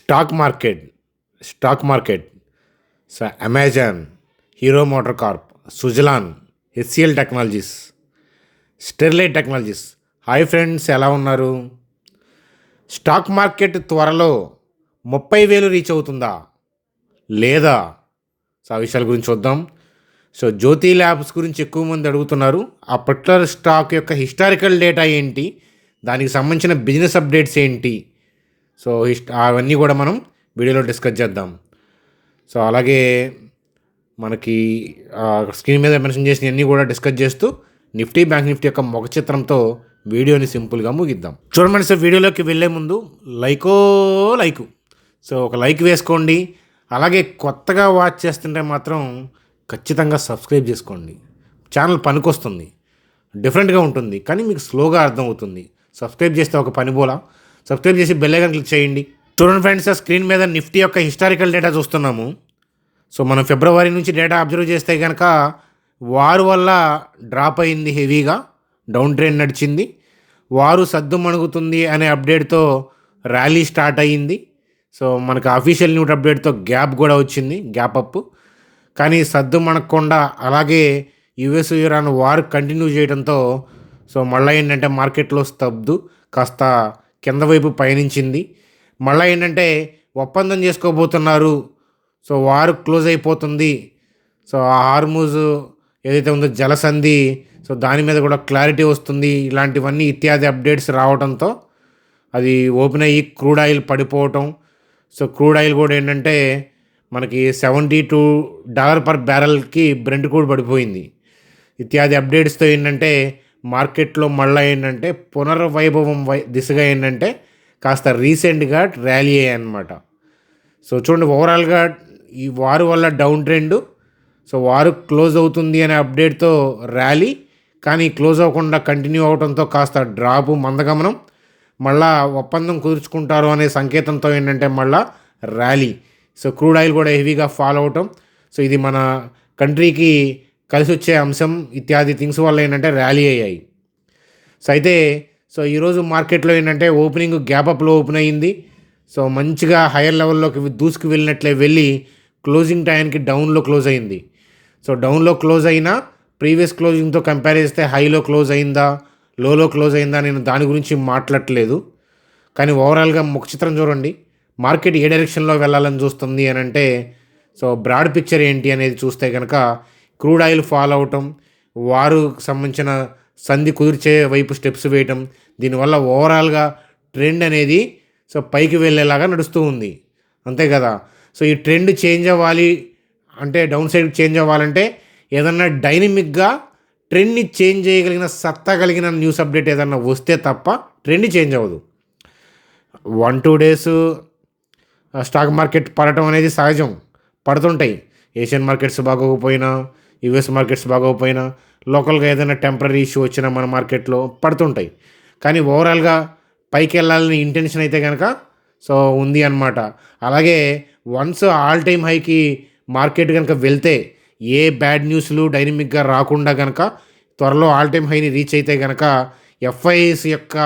Stock market stock market Amazon, hero motor Corp, Suzlon, HCl technologies, Sterlite Technologies. Hi friends, ఎలా ఉన్నారు? Stock market త్వరలో 30,000 reach అవుతుందా లేదా? So ఆ విషయాల గురించి చూద్దాం. సో జ్యోతి ల్యాబ్స్ గురించి ఎక్కువ మంది అడుగుతున్నారు. ఆ పర్టికులర్ స్టాక్ యొక్క హిస్టారికల్ డేటా ఏంటి, దానికి సంబంధించిన బిజినెస్ అప్డేట్స్ ఏంటి, సో అవన్నీ కూడా మనం వీడియోలో డిస్కస్ చేద్దాం. సో అలాగే మనకి స్క్రీన్ మీద మెన్షన్ చేసినవన్నీ కూడా డిస్కస్ చేస్తూ నిఫ్టీ, బ్యాంక్ నిఫ్టీ యొక్క ముఖ చిత్రంతో వీడియోని సింపుల్గా ముగిద్దాం. చూడండి సార్, వీడియోలోకి వెళ్ళే ముందు లైక్ సో ఒక లైక్ వేసుకోండి. అలాగే కొత్తగా వాచ్ చేస్తుంటే మాత్రం ఖచ్చితంగా సబ్స్క్రైబ్ చేసుకోండి. ఛానల్ పనికొస్తుంది, డిఫరెంట్గా ఉంటుంది, కానీ మీకు స్లోగా అర్థమవుతుంది. సబ్స్క్రైబ్ చేస్తే ఒక పని బోలా సబ్స్క్రైబ్ చేసి బెల్ ఐకాన్ క్లిక్ చేయండి. చూడండి ఫ్రెండ్స్, స్క్రీన్ మీద నిఫ్టీ యొక్క హిస్టారికల్ డేటా చూస్తున్నాము. సో మనం ఫిబ్రవరి నుంచి డేటా అబ్జర్వ్ చేస్తే కనుక వారు వల్ల డ్రాప్ అయింది, హెవీగా డౌన్ ట్రెండ్ నడిచింది. వారు సద్దు మణుగుతుంది అనే అప్డేట్తో ర్యాలీ స్టార్ట్ అయ్యింది. సో మనకు అఫీషియల్ న్యూస్ అప్డేట్తో గ్యాప్ కూడా వచ్చింది, గ్యాప్ అప్. కానీ సద్దు మణగకుండా అలాగే యుఎస్ ఇరాన్ వార్ కంటిన్యూ చేయడంతో సో మళ్ళీ ఏంటంటే మార్కెట్లో స్తబ్దు కాస్త కింద వైపు పయనించింది. మళ్ళీ ఏంటంటే ఒప్పందం చేసుకోబోతున్నారు, సో వారు క్లోజ్ అయిపోతుంది. సో ఆ హార్మూజ్ ఏదైతే ఉందో జలసంధి, సో దాని మీద కూడా క్లారిటీ వస్తుంది. ఇలాంటివన్నీ ఇత్యాది అప్డేట్స్ రావడంతో అది ఓపెన్ అయ్యి క్రూడ్ ఆయిల్ పడిపోవటం. సో క్రూడ్ ఆయిల్ కూడా ఏంటంటే మనకి $72 పర్ బ్యారెల్కి బ్రెంట్ క్రూడ్ పడిపోయింది. ఇత్యాది అప్డేట్స్తో ఏంటంటే మార్కెట్లో మళ్ళీ ఏంటంటే పునర్వైభవం దిశగా ఏంటంటే కాస్త రీసెంట్గా ర్యాలీ అయ్యాయన్నమాట. సో చూడండి, ఓవరాల్గా ఈ వారు వల్ల డౌన్ ట్రెండ్, సో వారు క్లోజ్ అవుతుంది అనే అప్డేట్తో ర్యాలీ, కానీ క్లోజ్ అవ్వకుండా కంటిన్యూ అవడంతో కాస్త డ్రాపు, మందగమనం. మళ్ళా ఒప్పందం కుదుర్చుకుంటారు అనే సంకేతంతో ఏంటంటే మళ్ళా ర్యాలీ. సో క్రూడ్ ఆయిల్ కూడా హెవీగా ఫాలో అవటం. సో ఇది మన కంట్రీకి కలిసి వచ్చే అంశం. ఇత్యాది థింగ్స్ వల్ల ఏంటంటే ర్యాలీ అయ్యాయి. సో అయితే సో ఈరోజు మార్కెట్లో ఏంటంటే ఓపెనింగ్ గ్యాప్ అప్లో ఓపెన్ అయ్యింది. సో మంచిగా హైయర్ లెవెల్లోకి దూసుకు వెళ్ళినట్లే వెళ్ళి క్లోజింగ్ టైంకి డౌన్లో క్లోజ్ అయింది. సో డౌన్లో క్లోజ్ అయినా ప్రీవియస్ క్లోజింగ్తో కంపేర్ చేస్తే హైలో క్లోజ్ అయిందా, లోలో క్లోజ్ అయిందా, నేను దాని గురించి మాట్లాడట్లేదు. కానీ ఓవరాల్గా ముఖ చిత్రం చూడండి, మార్కెట్ ఏ డైరెక్షన్లో వెళ్ళాలని చూస్తుంది అని అంటే సో బ్రాడ్ పిక్చర్ ఏంటి అనేది చూస్తే కనుక క్రూడ్ ఆయిల్ ఫాలో అవటం, వారు సంబంధించిన సంధి కుదిర్చే వైపు స్టెప్స్ వేయటం, దీనివల్ల ఓవరాల్గా ట్రెండ్ అనేది సో పైకి వెళ్ళేలాగా నడుస్తూ ఉంది, అంతే కదా. సో ఈ ట్రెండ్ చేంజ్ అవ్వాలి అంటే, డౌన్ సైడ్ చేంజ్ అవ్వాలంటే ఏదన్నా డైనమిక్గా ట్రెండ్ని చేంజ్ చేయగలిగిన సత్తా కలిగిన న్యూస్ అప్డేట్ ఏదన్నా వస్తే తప్ప ట్రెండ్ చేంజ్ అవ్వదు. 1-2 డేస్ స్టాక్ మార్కెట్ పడటం అనేది సహజం, పడుతుంటాయి. ఏషియన్ మార్కెట్స్ బాగోకపోయినా, యుఎస్ మార్కెట్స్ బాగోకపోయినా, లోకల్గా ఏదైనా టెంపరీ ఇష్యూ వచ్చినా మన మార్కెట్లో పడుతుంటాయి. కానీ ఓవరాల్గా పైకి వెళ్ళాలని ఇంటెన్షన్ అయితే కనుక సో ఉంది అన్నమాట. అలాగే వన్స్ ఆల్ టైమ్ హైకి మార్కెట్ కనుక వెళ్తే ఏ బ్యాడ్ న్యూస్లు డైనమిక్గా రాకుండా కనుక త్వరలో ఆల్ టైమ్ హైని రీచ్ అయితే కనుక ఎఫ్ఐఎస్ యొక్క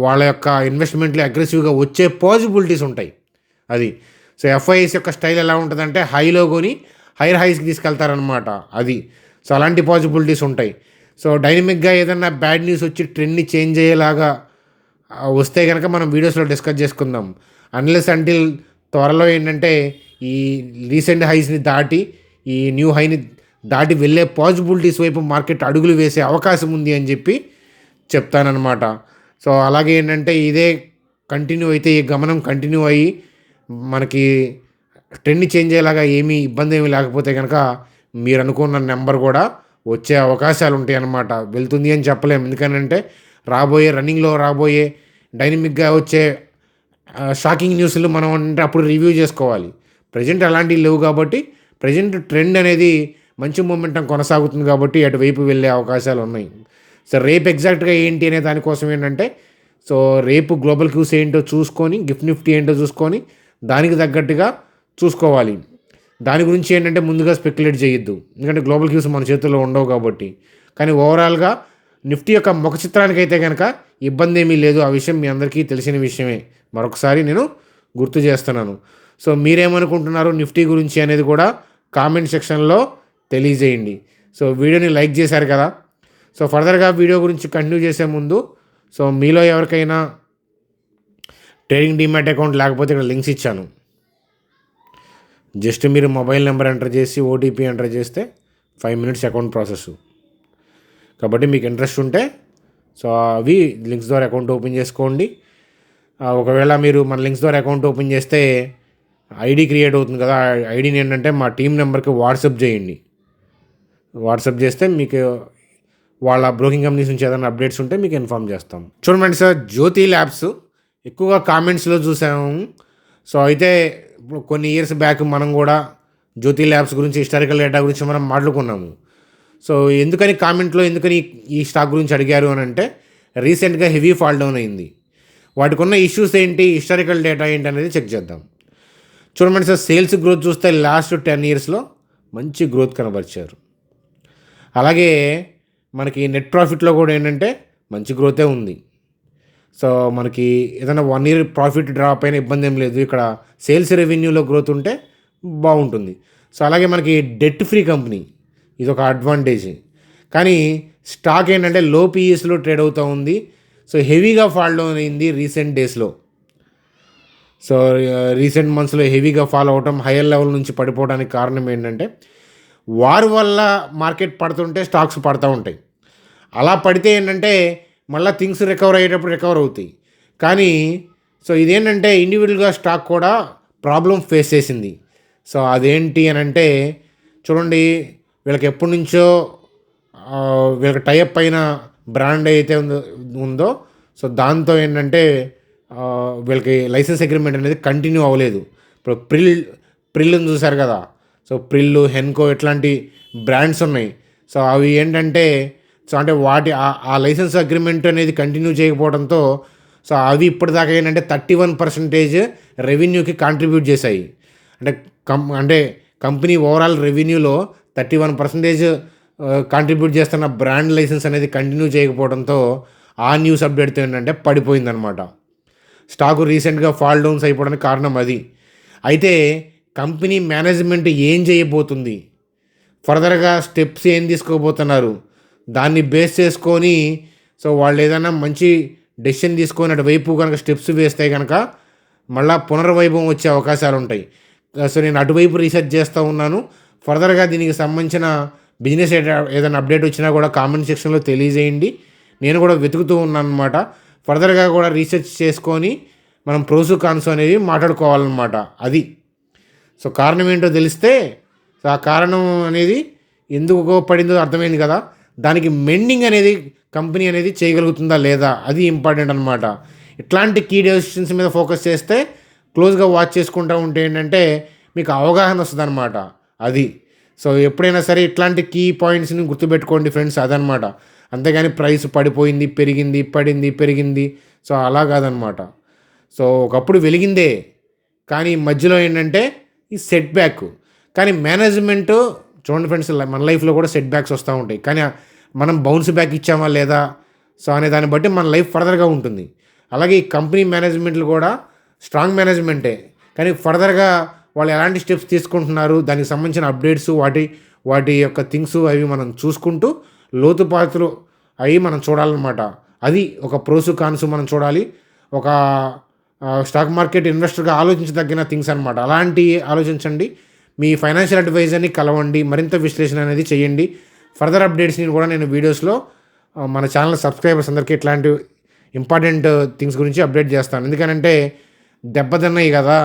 వాళ్ళ యొక్క ఇన్వెస్ట్మెంట్లు అగ్రెసివ్గా వచ్చే పాసిబిలిటీస్ ఉంటాయి. అది సో ఎఫ్ఐఎస్ యొక్క స్టైల్ ఎలా ఉంటుందంటే హైలో కొని హైయర్ హైస్కి తీసుకెళ్తారనమాట. అది సో అలాంటి పాసిబిలిటీస్ ఉంటాయి. సో డైనమిక్గా ఏదన్నా బ్యాడ్ న్యూస్ వచ్చి ట్రెండ్ని చేంజ్ అయ్యేలాగా వస్తే కనుక మనం వీడియోస్లో డిస్కస్ చేసుకుందాం. అన్లెస్ అంటిల్ త్వరలో ఏంటంటే ఈ రీసెంట్ హైస్ని దాటి ఈ న్యూ హైని దాటి వెళ్ళే పాసిబిలిటీస్ వైపు మార్కెట్ అడుగులు వేసే అవకాశం ఉంది అని చెప్పి చెప్తానన్నమాట. సో అలాగే ఏంటంటే ఇదే కంటిన్యూ అయితే, ఈ గమనం కంటిన్యూ అయ్యి మనకి ట్రెండ్ చేంజ్ అయ్యేలాగా ఏమీ ఇబ్బంది ఏమీ లేకపోతే కనుక మీరు అనుకున్న నెంబర్ కూడా వచ్చే అవకాశాలు ఉంటాయి అన్నమాట. వెళ్తుంది అని చెప్పలేము, ఎందుకంటే రన్నింగ్లో రాబోయే డైనమిక్గా వచ్చే షాకింగ్ న్యూస్లు మనం అంటే అప్పుడు రివ్యూ చేసుకోవాలి. ప్రజెంట్ అలాంటివి లేవు కాబట్టి ప్రజెంట్ ట్రెండ్ అనేది మంచి మూమెంటం కొనసాగుతుంది కాబట్టి అటువైపు వెళ్ళే అవకాశాలు ఉన్నాయి. సో రేపు ఎగ్జాక్ట్గా ఏంటి అనే దానికోసం ఏంటంటే సో రేపు గ్లోబల్ క్యూస్ ఏంటో చూసుకొని, గిఫ్ట్ నిఫ్టీ ఏంటో చూసుకొని దానికి తగ్గట్టుగా చూసుకోవాలి. దాని గురించి ఏంటంటే ముందుగా స్పెక్యులేట్ చేయొద్దు, ఎందుకంటే గ్లోబల్ క్యూస్ మన చేతుల్లో ఉండవు కాబట్టి. కానీ ఓవరాల్గా నిఫ్టీ యొక్క ముఖ చిత్రానికి అయితే కనుక ఇబ్బంది ఏమీ లేదు. ఆ విషయం మీ అందరికీ తెలిసిన విషయమే. మరొకసారి నేను గుర్తు చేస్తున్నాను. సో మీరేమనుకుంటున్నారు నిఫ్టీ గురించి అనేది కూడా కామెంట్ సెక్షన్లో తెలియజేయండి. సో వీడియోని లైక్ చేశారు కదా. సో ఫర్దర్గా వీడియో గురించి కంటిన్యూ చేసే ముందు, సో మీలో ఎవరికైనా ట్రేడింగ్ డీమ్యాట్ అకౌంట్ లేకపోతే ఇక్కడ లింక్స్ ఇచ్చాను. జస్ట్ మీరు మొబైల్ నెంబర్ ఎంటర్ చేసి ఓటీపీ ఎంటర్ చేస్తే 5 minutes అకౌంట్ ప్రాసెస్. కాబట్టి మీకు ఇంట్రెస్ట్ ఉంటే సో అవి లింక్స్ ద్వారా అకౌంట్ ఓపెన్ చేసుకోండి. ఒకవేళ మీరు మన లింక్స్ ద్వారా అకౌంట్ ఓపెన్ చేస్తే ఐడి క్రియేట్ అవుతుంది కదా, ఐడిని ఏంటంటే మా టీం నెంబర్కి వాట్సాప్ చేయండి. వాట్సాప్ చేస్తే మీకు వాళ్ళ బ్రోకింగ్ కంపెనీస్ నుంచి ఏదైనా అప్డేట్స్ ఉంటే మీకు ఇన్ఫామ్ చేస్తాం. చూడండి సార్, జ్యోతి ల్యాబ్స్ ఎక్కువగా కామెంట్స్లో చూసాము. సో అయితే కొన్ని ఇయర్స్ బ్యాక్ మనం కూడా జ్యోతి ల్యాబ్స్ గురించి హిస్టారికల్ డేటా గురించి మనం మాట్లాడుకున్నాము. సో ఎందుకని ఈ స్టాక్ గురించి అడిగారు అని అంటే, రీసెంట్గా హెవీ ఫాల్ డౌన్ అయింది. వాటికి ఉన్న ఇష్యూస్ ఏంటి, హిస్టారికల్ డేటా ఏంటి అనేది చెక్ చేద్దాం. చూడండి సార్, సేల్స్ గ్రోత్ చూస్తే లాస్ట్ 10 yearsలో మంచి గ్రోత్ కనబరిచారు. అలాగే మనకి నెట్ ప్రాఫిట్లో కూడా ఏంటంటే మంచి గ్రోతే ఉంది. సో మనకి ఏదైనా 1 year ప్రాఫిట్ డ్రాప్ అయినా ఇబ్బంది ఏం లేదు. ఇక్కడ సేల్స్ రెవెన్యూలో గ్రోత్ ఉంటే బాగుంటుంది. సో అలాగే మనకి డెట్ ఫ్రీ కంపెనీ, ఇది ఒక అడ్వాంటేజ్. కానీ స్టాక్ ఏంటంటే లో పీఈఎస్లో ట్రేడ్ అవుతూ ఉంది. సో హెవీగా ఫాల్ డౌన్ అయింది రీసెంట్ డేస్లో. సో రీసెంట్ మంత్స్లో హెవీగా ఫాల్ అవటం, హయ్యర్ లెవెల్ నుంచి పడిపోవడానికి కారణం ఏంటంటే వార్ వల్ల మార్కెట్ పడుతుంటే స్టాక్స్ పడుతూ ఉంటాయి. అలా పడితే ఏంటంటే మళ్ళీ థింగ్స్ రికవర్ అయ్యేటప్పుడు రికవర్ అవుతాయి. కానీ సో ఇదేంటంటే ఇండివిజువల్గా స్టాక్ కూడా ప్రాబ్లం ఫేస్ చేసింది. సో అదేంటి అని అంటే, చూడండి, వీళ్ళకి ఎప్పటి నుంచో వీళ్ళకి టైఅప్ అయిన బ్రాండ్ అయితే ఉందో సో దాంతో ఏంటంటే వీళ్ళకి లైసెన్స్ అగ్రిమెంట్ అనేది కంటిన్యూ అవ్వలేదు. ఇప్పుడు ప్రిల్ని చూశారు కదా. సో ప్రిల్లు, హెన్కో ఇట్లాంటి బ్రాండ్స్ ఉన్నాయి. సో అవి ఏంటంటే సో అంటే వాటి ఆ లైసెన్స్ అగ్రిమెంట్ అనేది కంటిన్యూ చేయకపోవడంతో సో అవి ఇప్పటిదాకా ఏంటంటే 31% రెవెన్యూకి కాంట్రిబ్యూట్ చేశాయి. అంటే కంపెనీ ఓవరాల్ రెవెన్యూలో 31% కాంట్రిబ్యూట్ చేస్తున్న బ్రాండ్ లైసెన్స్ అనేది కంటిన్యూ చేయకపోవడంతో ఆ న్యూస్ అప్డేట్తో ఏంటంటే పడిపోయిందనమాట. స్టాకు రీసెంట్గా ఫాల్ డౌన్స్ అయిపోవడానికి కారణం అది. అయితే కంపెనీ మేనేజ్మెంట్ ఏం చేయబోతుంది, ఫర్దర్గా స్టెప్స్ ఏం తీసుకోబోతున్నారు, దాన్ని బేస్ చేసుకొని సో వాళ్ళు ఏదైనా మంచి డెసిషన్ తీసుకొని అటువైపు కనుక స్టెప్స్ వేస్తే కనుక మళ్ళీ పునర్వైభవం వచ్చే అవకాశాలు ఉంటాయి. సో నేను అటువైపు రీసెర్చ్ చేస్తూ ఉన్నాను. ఫర్దర్గా దీనికి సంబంధించిన బిజినెస్ ఏదైనా అప్డేట్ వచ్చినా కూడా కామెంట్ సెక్షన్లో తెలియజేయండి. నేను కూడా వెతుకుతూ ఉన్నాను అనమాట. ఫర్దర్గా కూడా రీసెర్చ్ చేసుకొని మనం ప్రోసు కాన్స్ అనేవి మాట్లాడుకోవాలన్నమాట. అది సో కారణం ఏంటో తెలిస్తే సో ఆ కారణం అనేది ఎందుకు పడిందో అర్థమైంది కదా. దానికి మెండింగ్ అనేది కంపెనీ అనేది చేయగలుగుతుందా లేదా, అది ఇంపార్టెంట్ అనమాట. ఇట్లాంటి కీ డెసిషన్స్ మీద ఫోకస్ చేస్తే, క్లోజ్గా వాచ్ చేసుకుంటూ ఉంటే ఏంటంటే మీకు అవగాహన వస్తుంది అనమాట. అది సో ఎప్పుడైనా సరే ఇట్లాంటి కీ పాయింట్స్ని గుర్తుపెట్టుకోండి ఫ్రెండ్స్, అదనమాట. అంతేగాని ప్రైస్ పడిపోయింది, పెరిగింది, పడింది, పెరిగింది, సో అలా కాదనమాట. సో ఒకప్పుడు వెలిగిందే, కానీ మధ్యలో ఏంటంటే ఈ సెట్ బ్యాక్. కానీ మేనేజ్మెంట్ చూడండి ఫ్రెండ్స్, మన లైఫ్లో కూడా సెట్ బ్యాక్స్ వస్తూ ఉంటాయి. కానీ మనం బౌన్స్ బ్యాక్ ఇచ్చామా లేదా సో అనే దాన్ని బట్టి మన లైఫ్ ఫర్దర్గా ఉంటుంది. అలాగే ఈ కంపెనీ మేనేజ్మెంట్లు కూడా స్ట్రాంగ్ మేనేజ్మెంటే, కానీ ఫర్దర్గా వాళ్ళు ఎలాంటి స్టెప్స్ తీసుకుంటున్నారు, దానికి సంబంధించిన అప్డేట్స్, వాటి యొక్క థింగ్స్ అవి మనం చూసుకుంటూ లోతుపాతులు అవి మనం చూడాలన్నమాట. అది ఒక ప్రోసు కాన్స్ మనం చూడాలి. ఒక స్టాక్ మార్కెట్ ఇన్వెస్టర్గా ఆలోచించదగిన థింగ్స్ అనమాట. అలాంటి ఆలోచించండి. మీ ఫైనాన్షియల్ అడ్వైజర్ని కలవండి, మరింత విశ్లేషణ అనేది చేయండి. ఫర్దర్ అప్డేట్స్ని కూడా నేను వీడియోస్లో మన ఛానల్ సబ్స్క్రైబర్స్ అందరికీ ఇట్లాంటి ఇంపార్టెంట్ థింగ్స్ గురించి అప్డేట్ చేస్తాను. ఎందుకంటే దెబ్బతిన్నాయి కదా,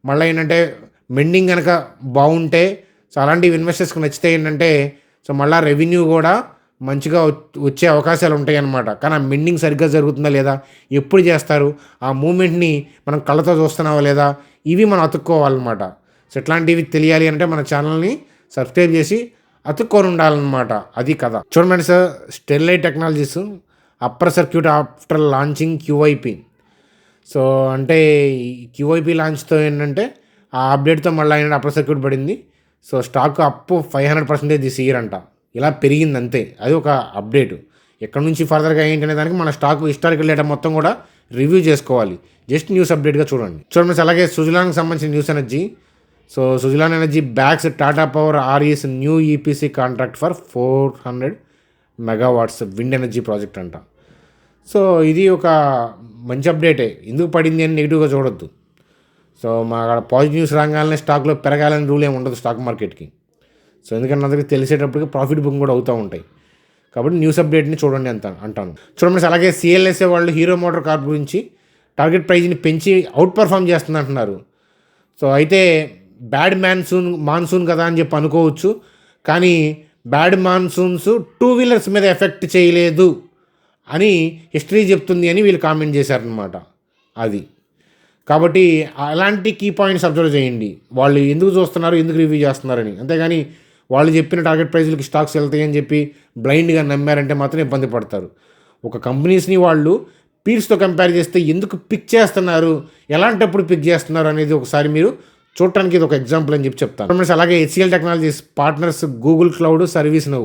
మళ్ళీ ఏంటంటే మెండింగ్ కనుక బాగుంటే సో అలాంటివి ఇన్వెస్టర్స్కి నచ్చితే ఏంటంటే సో మళ్ళీ రెవెన్యూ కూడా మంచిగా వచ్చే అవకాశాలు ఉంటాయి అన్నమాట. కానీ ఆ మెండింగ్ సరిగ్గా జరుగుతుందా లేదా, ఎప్పుడు చేస్తారు, ఆ మూమెంట్ని మనం కళ్ళతో చూస్తున్నావా లేదా, ఇవి మనం అతుక్కోవాలన్నమాట. సో ఇట్లాంటివి తెలియాలి అంటే మన ఛానల్ని సబ్స్క్రైబ్ చేసి అతుక్కొని ఉండాలన్నమాట. అది కథ. చూడండి sir, Sterlite Technologies upper circuit after launching QIP. So అంటే QIP లాంచ్తో ఏంటంటే ఆ అప్డేట్తో మళ్ళీ ఏంటంటే అప్పర్ సర్క్యూట్ పడింది. సో స్టాక్ అప్పు 500% దిస్ ఇయర్ అంట. ఇలా పెరిగింది అంతే, అది ఒక అప్డేటు. ఎక్కడి నుంచి ఫర్దర్గా ఏంటనే దానికి మన స్టాక్ హిస్టారికల్ డేటా మొత్తం కూడా రివ్యూ చేసుకోవాలి. జస్ట్ న్యూస్ అప్డేట్గా చూడండి. ఫ్రెండ్స్, అలాగే సుజలాన్కి సంబంధించిన news energy. So Suzlon energy backs Tata power RE's new EPC contract for 400 megawatts wind energy project అంట. సో ఇది ఒక మంచి అప్డేటే. ఎందుకు పడింది అని నెగిటివ్గా చూడొద్దు. సో మా అక్కడ పాజిటివ్ న్యూస్ రాగానే స్టాక్లో పెరగాలని రూల్ ఏమి ఉండదు స్టాక్ మార్కెట్కి. సో ఎందుకంటే అందరికీ తెలిసేటప్పటికి ప్రాఫిట్ బుకింగ్ కూడా అవుతూ ఉంటాయి. కాబట్టి న్యూస్ అప్డేట్ని చూడండి అంటాను. చూడండి, అలాగే సిఎల్ఎస్ఏ వాళ్ళు హీరో మోటార్ కార్ప్ గురించి టార్గెట్ ప్రైజ్ని పెంచి అవుట్ పర్ఫామ్ చేస్తుంది అంటున్నారు. సో అయితే బ్యాడ్ మాన్సూన్ కదా అని చెప్పి అనుకోవచ్చు. కానీ బ్యాడ్ మాన్సూన్స్ 2 వీలర్స్ మీద ఎఫెక్ట్ చేయలేదు అని హిస్టరీ చెప్తుంది అని వీళ్ళు కామెంట్ చేశారనమాట. అది కాబట్టి అలాంటి కీ పాయింట్స్ అబ్జర్వ్ చేయండి. వాళ్ళు ఎందుకు చూస్తున్నారు, ఎందుకు రివ్యూ చేస్తున్నారని. అంతేగాని వాళ్ళు చెప్పిన టార్గెట్ ప్రైజ్లకి స్టాక్స్ వెళ్తాయని చెప్పి బ్లైండ్గా నమ్మారంటే మాత్రం ఇబ్బంది పడతారు. ఒక కంపెనీస్ని వాళ్ళు పీర్స్తో కంపేర్ చేస్తే ఎందుకు పిక్ చేస్తున్నారు, ఎలాంటప్పుడు పిక్ చేస్తున్నారు అనేది ఒకసారి మీరు చూడటానికి ఇది ఒక ఎగ్జాంపుల్ అని చెప్పి చెప్తాను. అలాగే HCL technologies partners Google cloud, service now.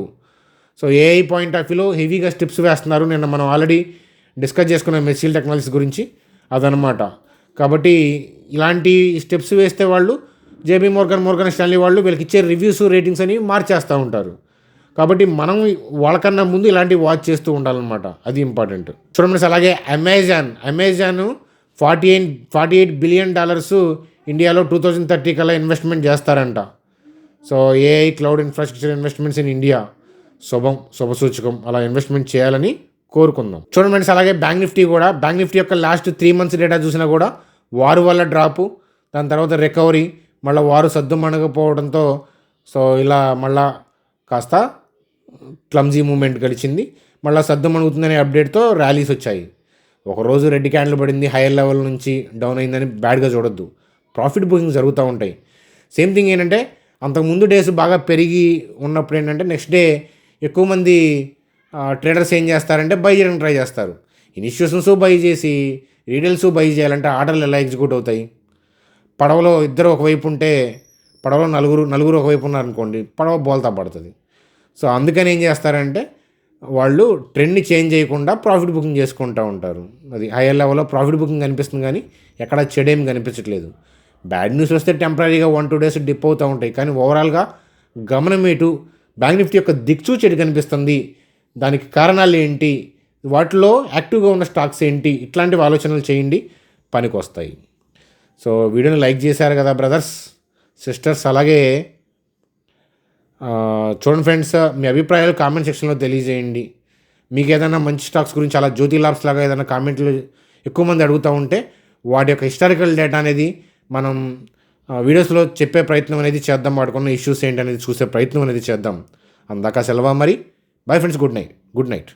So AI point of వ్యూలో హెవీగా స్టెప్స్ వేస్తున్నారు. నిన్న మనం ఆల్రెడీ డిస్కస్ చేసుకున్నాం HCL టెక్నాలజీస్ గురించి, అదనమాట. కాబట్టి ఇలాంటి స్టెప్స్ వేస్తే వాళ్ళు జేబీ మోర్గన్ స్టాన్లీ వాళ్ళు వీళ్ళకి ఇచ్చే రివ్యూస్, రేటింగ్స్ అని మార్చేస్తూ ఉంటారు. కాబట్టి మనం వాళ్ళకన్నా ముందు ఇలాంటివి వాచ్ చేస్తూ ఉండాలన్నమాట. అది ఇంపార్టెంట్. చూడండి, అలాగే అమెజాన్ $48 బిలియన్ ఇండియాలో 2030 కల్లా ఇన్వెస్ట్మెంట్ చేస్తారంట. So AI cloud infrastructure investments in India శుభసూచకం. అలా ఇన్వెస్ట్మెంట్ చేయాలని కోరుకుందాం. చూడండి ఫ్రెండ్స్, అలాగే బ్యాంక్ నిఫ్టీ యొక్క లాస్ట్ 3 months డేటా చూసినా కూడా వారు వల్ల డ్రాపు, దాని తర్వాత రికవరీ, మళ్ళీ వారు సద్దుమణగపోవడంతో సో ఇలా మళ్ళా కాస్త క్లమ్జీ మూమెంట్ గడిచింది. మళ్ళీ సద్దుమణుగుతుందనే అప్డేట్తో ర్యాలీస్ వచ్చాయి. ఒకరోజు రెడ్ క్యాండిల్ పడింది, హైయర్ లెవెల్ నుంచి డౌన్ అయిందని బ్యాడ్గా చూడొద్దు. ప్రాఫిట్ బుకింగ్ జరుగుతూ ఉంటాయి. సేమ్ థింగ్ ఏంటంటే అంతకుముందు డేస్ బాగా పెరిగి ఉన్నప్పుడు ఏంటంటే నెక్స్ట్ డే ఎక్కువ మంది ట్రేడర్స్ ఏం చేస్తారంటే బై చేయడానికి ట్రై చేస్తారు. ఇన్స్టిట్యూషన్స్ బై చేసి రీటైల్స్ బై చేయాలంటే ఆర్డర్లు ఎలా ఎగ్జిక్యూట్ అవుతాయి? పడవలో ఇద్దరు ఒకవైపు ఉంటే, పడవలో నలుగురు ఒకవైపు ఉన్నారనుకోండి, పడవ బోల్తా పడుతుంది. సో అందుకని ఏం చేస్తారంటే వాళ్ళు ట్రెండ్ని చేంజ్ చేయకుండా ప్రాఫిట్ బుకింగ్ చేసుకుంటూ ఉంటారు. అది హైయర్ లెవెల్లో ప్రాఫిట్ బుకింగ్ కనిపిస్తుంది, కానీ ఎక్కడ చెడేం కనిపించట్లేదు. బ్యాడ్ న్యూస్ వస్తే టెంపరీగా 1-2 days డిప్ అవుతూ ఉంటాయి. కానీ ఓవరాల్గా గమనం ఏటు, బ్యాంక్ నిఫ్టీ యొక్క దిక్సూచి ఎటు కనిపిస్తుంది, దానికి కారణాలు ఏంటి, వాటిలో యాక్టివ్గా ఉన్న స్టాక్స్ ఏంటి, ఇట్లాంటివి ఆలోచనలు చేయండి, పనికి వస్తాయి. సో వీడియోని లైక్ చేశారు కదా బ్రదర్స్, సిస్టర్స్. అలాగే చూడండి ఫ్రెండ్స్, మీ అభిప్రాయాలు కామెంట్ సెక్షన్లో తెలియజేయండి. మీకు ఏదైనా మంచి స్టాక్స్ గురించి అలా జ్యోతి లాబ్స్ లాగా ఏదైనా కామెంట్లు ఎక్కువ మంది అడుగుతూ ఉంటే వాటి యొక్క హిస్టారికల్ డేటా అనేది మనం వీడియోస్లో చెప్పే ప్రయత్నం అనేది చేద్దాం. వాడుకున్న ఇష్యూస్ ఏంటి అనేది చూసే ప్రయత్నం అనేది చేద్దాం. అందాక సెలవా మరి. Bye friends, good night.